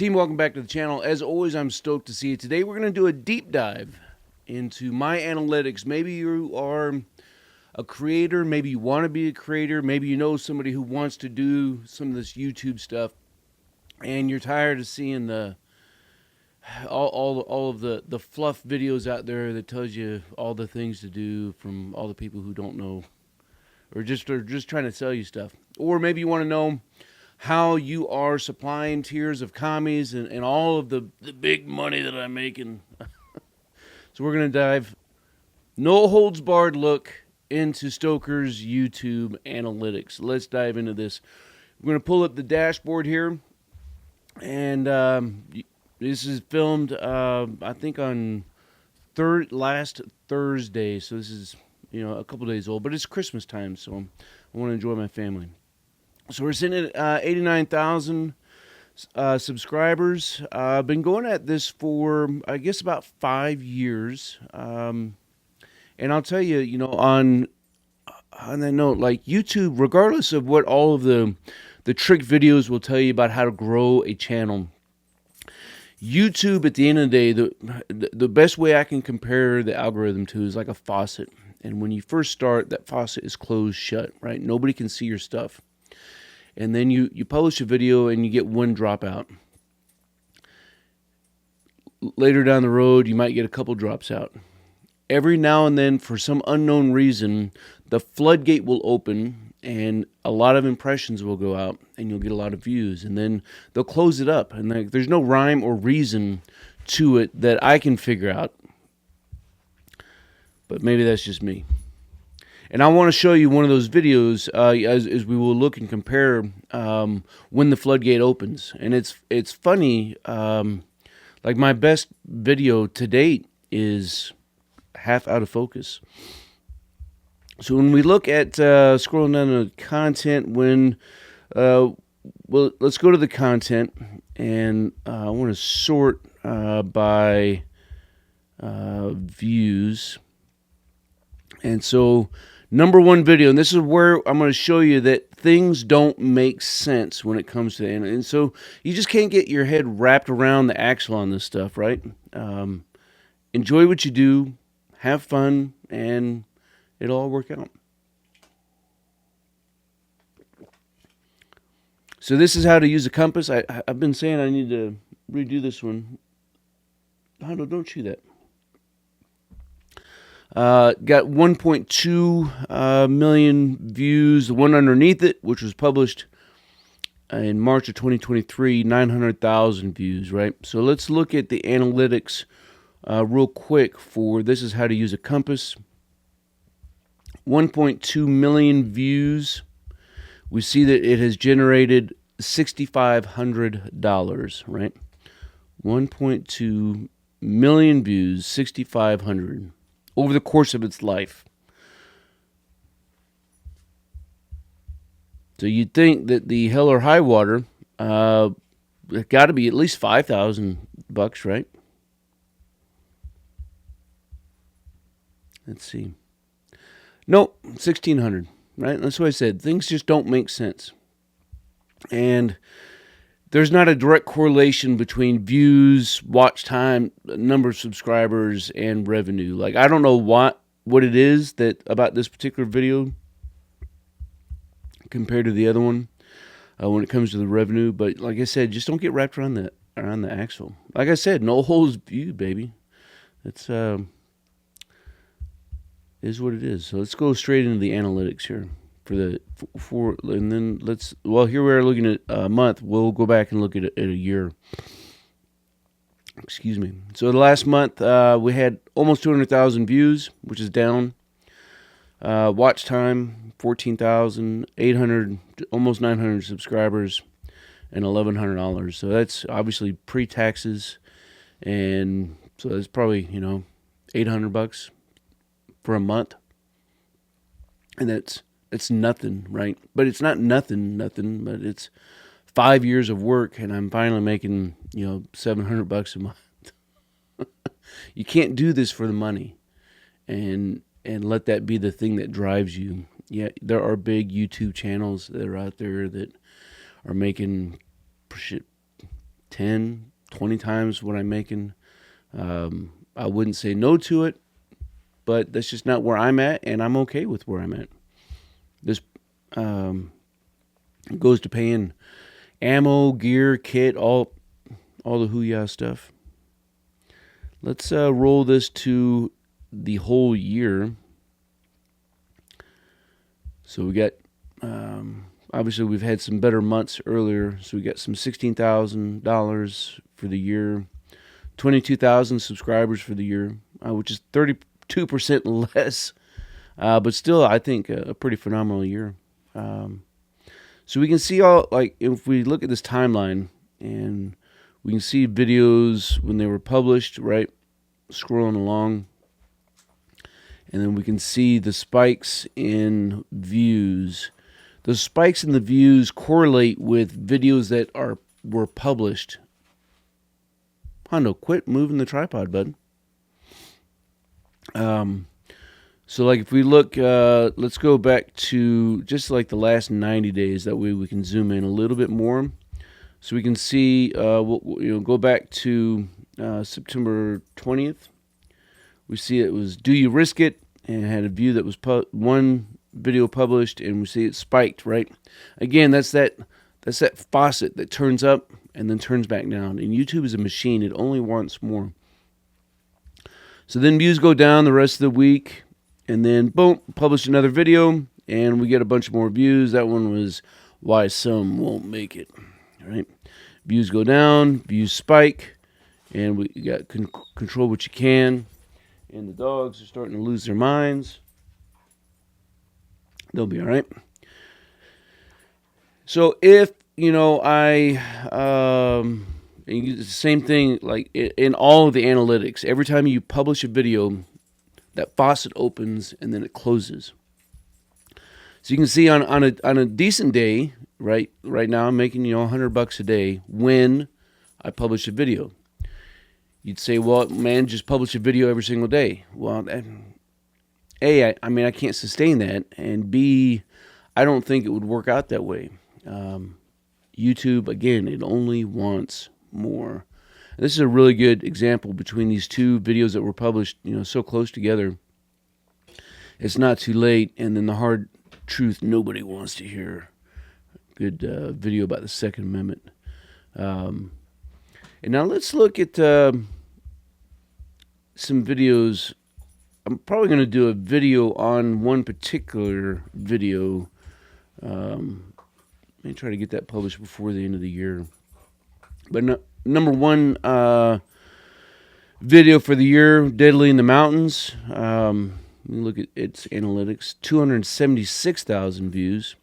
Team, welcome back to the channel. As always, I'm stoked to see you. Today we're going to do a deep dive into my analytics. Maybe you are a creator, maybe you want to be a creator, maybe you know somebody who wants to do some of this YouTube stuff, and you're tired of seeing all of the fluff videos out there that tells you all the things to do from all the people who don't know, or just trying to sell you stuff. Or maybe you want to know how you are supplying tiers of commies and all of the big money that I'm making. So we're going to dive, no holds barred look into Stoker's YouTube analytics. Let's dive into this. We're going to pull up the dashboard here. And this is filmed, I think, on last Thursday. So this is, a couple days old. But it's Christmas time, so I want to enjoy my family. So we're sitting at 89,000 subscribers. I've been going at this for, I guess, about 5 years. And I'll tell you, on that note, like YouTube, regardless of what all of the trick videos will tell you about how to grow a channel, YouTube, at the end of the day, the best way I can compare the algorithm to is like a faucet. And when you first start, that faucet is closed shut, right? Nobody can see your stuff. And then you publish a video and you get one dropout. Later down the road, you might get a couple drops out. Every now and then, for some unknown reason, the floodgate will open and a lot of impressions will go out and you'll get a lot of views. And then they'll close it up. And there's no rhyme or reason to it that I can figure out. But maybe that's just me. And I want to show you one of those videos as we will look and compare when the floodgate opens. And it's funny, like my best video to date is half out of focus. So when we look at scrolling down to content, well, let's go to the content, and I want to sort by views. And so number one video, and this is where I'm going to show you that things don't make sense when it comes to it. And so you just can't get your head wrapped around the axle on this stuff, right? Enjoy what you do, have fun, and it'll all work out. So this is how to use a compass. I've been saying I need to redo this one. Hondo, don't chew that. Got 1.2 million views. The one underneath it, which was published in March of 2023, 900,000 views, right? So let's look at the analytics real quick for this is how to use a compass. 1.2 million views. We see that it has generated $6,500, right? 1.2 million views, 6,500 over the course of its life. So you'd think that the hell or high water got to be at least $5,000, right? Let's see. Nope, 1,600, right? That's what I said. Things just don't make sense. And there's not a direct correlation between views, watch time, number of subscribers, and revenue. Like, I don't know what it is that about this particular video compared to the other one when it comes to the revenue. But like I said, just don't get wrapped around the axle. Like I said, no holes viewed, baby. It's is what it is. So let's go straight into the analytics here and then here we are looking at a month. We'll go back and look at a year. Excuse me. So the last month we had almost 200,000 views, which is down. Watch time 14,800, almost 900 subscribers, and $1,100. So that's obviously pre-taxes, and so that's probably $800 for a month, and that's nothing, right? But it's not nothing, but it's 5 years of work, and I'm finally making $700 a month. You can't do this for the money, and let that be the thing that drives you. Yeah, there are big YouTube channels that are out there that are making 10, 20 times what I'm making. I wouldn't say no to it, but that's just not where I'm at, and I'm okay with where I'm at. This goes to paying ammo, gear, kit, all the hoo-yah stuff. Let's roll this to the whole year. So we got, obviously we've had some better months earlier. So we got some $16,000 for the year, 22,000 subscribers for the year, which is 32% less, but still I think a pretty phenomenal year. So we can see all, like, if we look at this timeline, and we can see videos when they were published, right? Scrolling along. And then we can see the spikes in views. The spikes in the views correlate with videos that were published. Hondo, quit moving the tripod, bud. So like if we look, let's go back to just like the last 90 days. That way we can zoom in a little bit more. So we can see, go back to September 20th. We see it was Do You Risk It? And had a view that was one video published, and we see it spiked, right? Again, that's that faucet that turns up and then turns back down. And YouTube is a machine. It only wants more. So then views go down the rest of the week, and then boom, publish another video, and we get a bunch more views. That one was Why Some Won't Make It, right? Views go down, views spike, and we got Control What You Can. And the dogs are starting to lose their minds. They'll be all right. So if, the same thing, like in all of the analytics, every time you publish a video, that faucet opens and then it closes. So you can see on a decent day, right now I'm making, $100 a day when I publish a video. You'd say, well, man, just publish a video every single day. Well, A, I can't sustain that, and B, I don't think it would work out that way. YouTube, again, it only wants more. And this is a really good example between these two videos that were published, so close together. It's not too late, and then the hard truth nobody wants to hear. Good video about the Second Amendment. And now let's look at some videos. I'm probably going to do a video on one particular video. Let me try to get that published before the end of the year. But number one video for the year, Deadly in the Mountains. Let me look at its analytics. 276,000 views.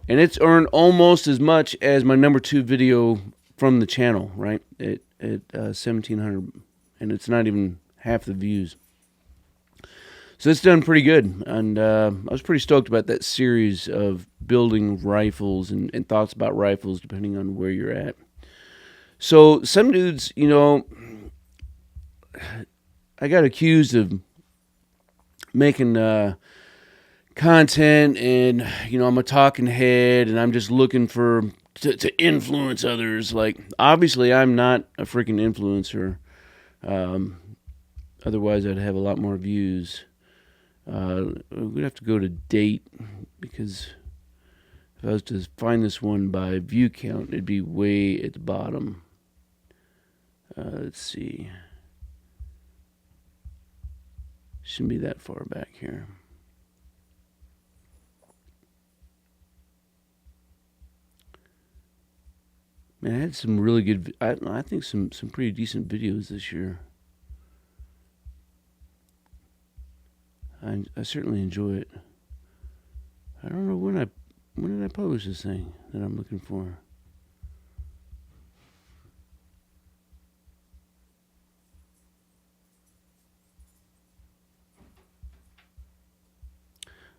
And it's earned almost as much as my number 2 video from the channel, right? At 1,700, and it's not even half the views. So it's done pretty good, and I was pretty stoked about that series of building rifles and thoughts about rifles, depending on where you're at. So some dudes, I got accused of making content, and I'm a talking head, and I'm just looking to influence others. Like, obviously I'm not a freaking influencer. Otherwise I'd have a lot more views. We'd have to go to date, because if I was to find this one by view count, it'd be way at the bottom. Let's see. Shouldn't be that far back here. Man, I had some really good, I think some pretty decent videos this year. I certainly enjoy it. I don't know when did I publish this thing that I'm looking for.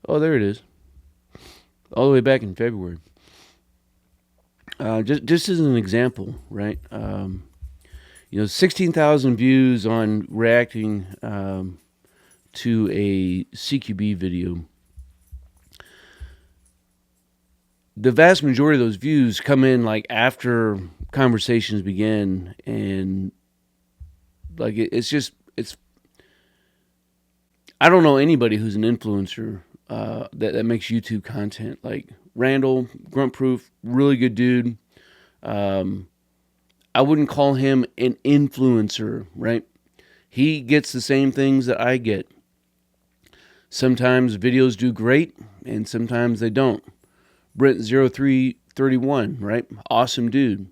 Oh, there it is. All the way back in February. Just as an example, right? 16,000 views on reacting to a CQB video. the vast majority of those views come in like after conversations begin, and like it's I don't know anybody who's an influencer that makes YouTube content. Like Randall Grunt Proof, really good dude. I wouldn't call him an influencer, right? He gets the same things that I get. Sometimes videos do great, and sometimes they don't. Brent0331, right? Awesome dude.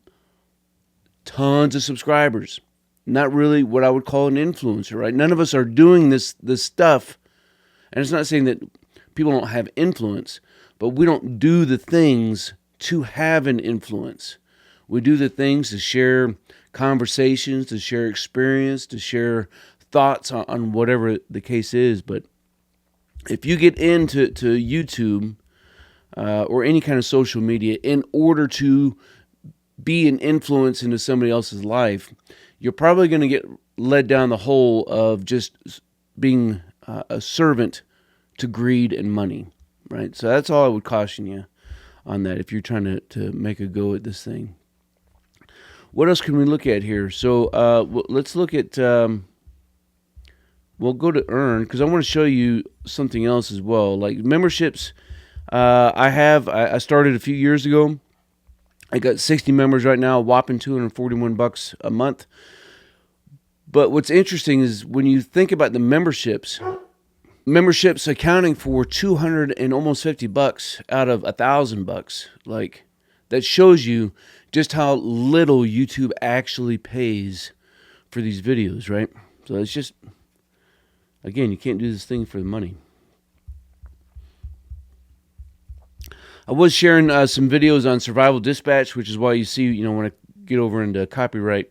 Tons of subscribers. Not really what I would call an influencer, right? None of us are doing this stuff. And it's not saying that people don't have influence, but we don't do the things to have an influence. We do the things to share conversations, to share experience, to share thoughts on whatever the case is. But if you get into YouTube or any kind of social media in order to be an influence into somebody else's life, you're probably going to get led down the hole of just being a servant to greed and money, right? So that's all I would caution you on that if you're trying to make a go at this thing. What else can we look at here? So let's look at, we'll go to earn, because I want to show you something else as well. Like memberships, I started a few years ago. I got 60 members right now, a whopping $241 a month. But what's interesting is when you think about the memberships accounting for $200 and almost $50 out of $1,000, like that shows you just how little YouTube actually pays for these videos, right? So it's just, again, you can't do this thing for the money. I was sharing some videos on Survival Dispatch, which is why you see, when I get over into copyright,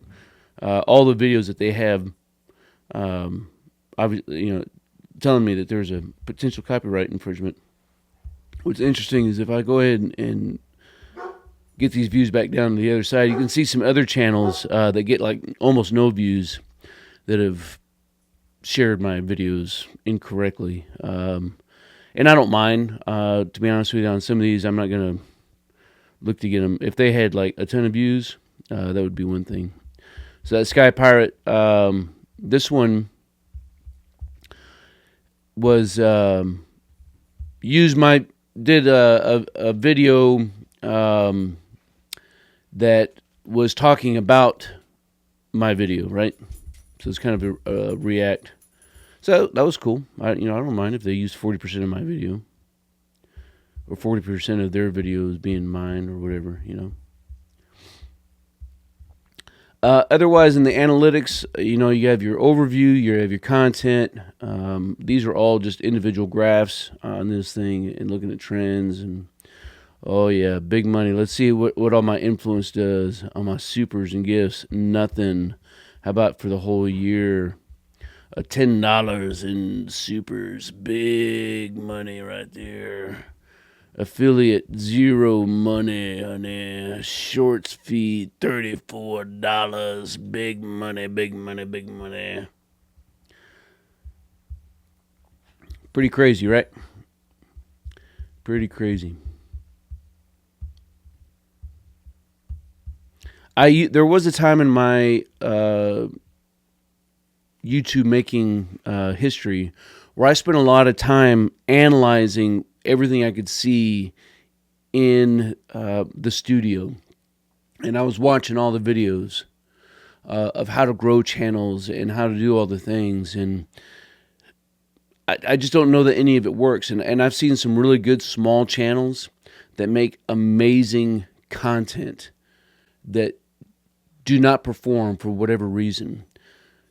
all the videos that they have, obviously, telling me that there's a potential copyright infringement. What's interesting is if I go ahead and get these views back down to the other side, you can see some other channels that get like almost no views that have shared my videos incorrectly. And I don't mind, to be honest with you, on some of these, I'm not going to look to get them. If they had like a ton of views, that would be one thing. So that Sky Pirate, this one was did a video that was talking about my video, right? So it's kind of a react. So that was cool. I don't mind if they use 40% of my video, or 40% of their videos being mine, or whatever, Otherwise, in the analytics, you have your overview, you have your content. These are all just individual graphs on this thing, and looking at trends. And oh yeah, big money. Let's see what all my influence does on my supers and gifts. Nothing. How about for the whole year? $10 in supers, big money right there. Affiliate, zero money, honey. Shorts feed, $34. Big money, big money, big money. Pretty crazy, right? Pretty crazy. There was a time in my YouTube making history where I spent a lot of time analyzing everything I could see in the studio, and I was watching all the videos of how to grow channels and how to do all the things, and I just don't know that any of it works. And I've seen some really good small channels that make amazing content that do not perform for whatever reason.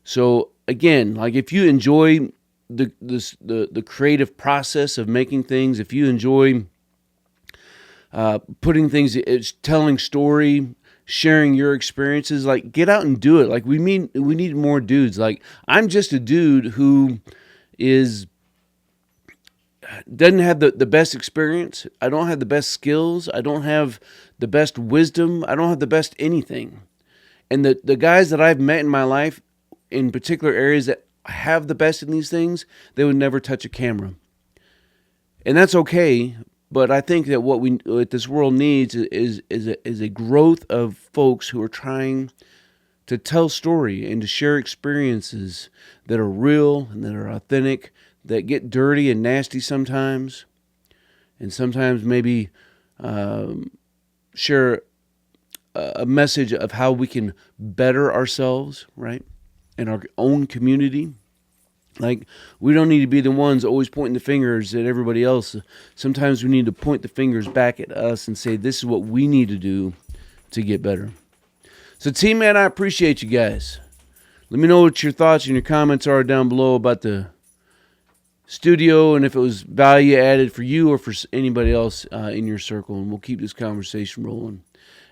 So again, like if you enjoy the creative process of making things, if you enjoy putting things, it's telling story, sharing your experiences, like get out and do it. Like we need more dudes. Like I'm just a dude who doesn't have the best experience. I don't have the best skills. I don't have the best wisdom. I don't have the best anything. And the guys that I've met in my life in particular areas that have the best in these things, they would never touch a camera. And that's okay, But I think that what this world needs is a growth of folks who are trying to tell story and to share experiences that are real and that are authentic, that get dirty and nasty sometimes, and sometimes maybe share a message of how we can better ourselves, right, in our own community. Like, we don't need to be the ones always pointing the fingers at everybody else. Sometimes we need to point the fingers back at us and say, this is what we need to do to get better. So, team, man, I appreciate you guys. Let me know what your thoughts and your comments are down below about the studio and if it was value added for you or for anybody else in your circle. And we'll keep this conversation rolling.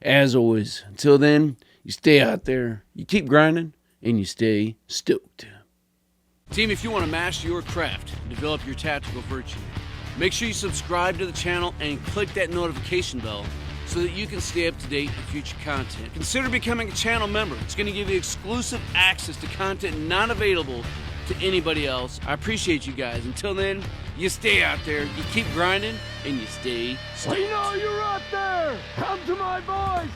As always, until then, you stay out there, you keep grinding, and you stay stoked. Team, if you want to master your craft and develop your tactical virtue, make sure you subscribe to the channel and click that notification bell so that you can stay up to date with future content. Consider becoming a channel member. It's going to give you exclusive access to content not available to anybody else. I appreciate you guys. Until then, you stay out there, you keep grinding, and you stay stoked. I know you're out there! Come to my voice!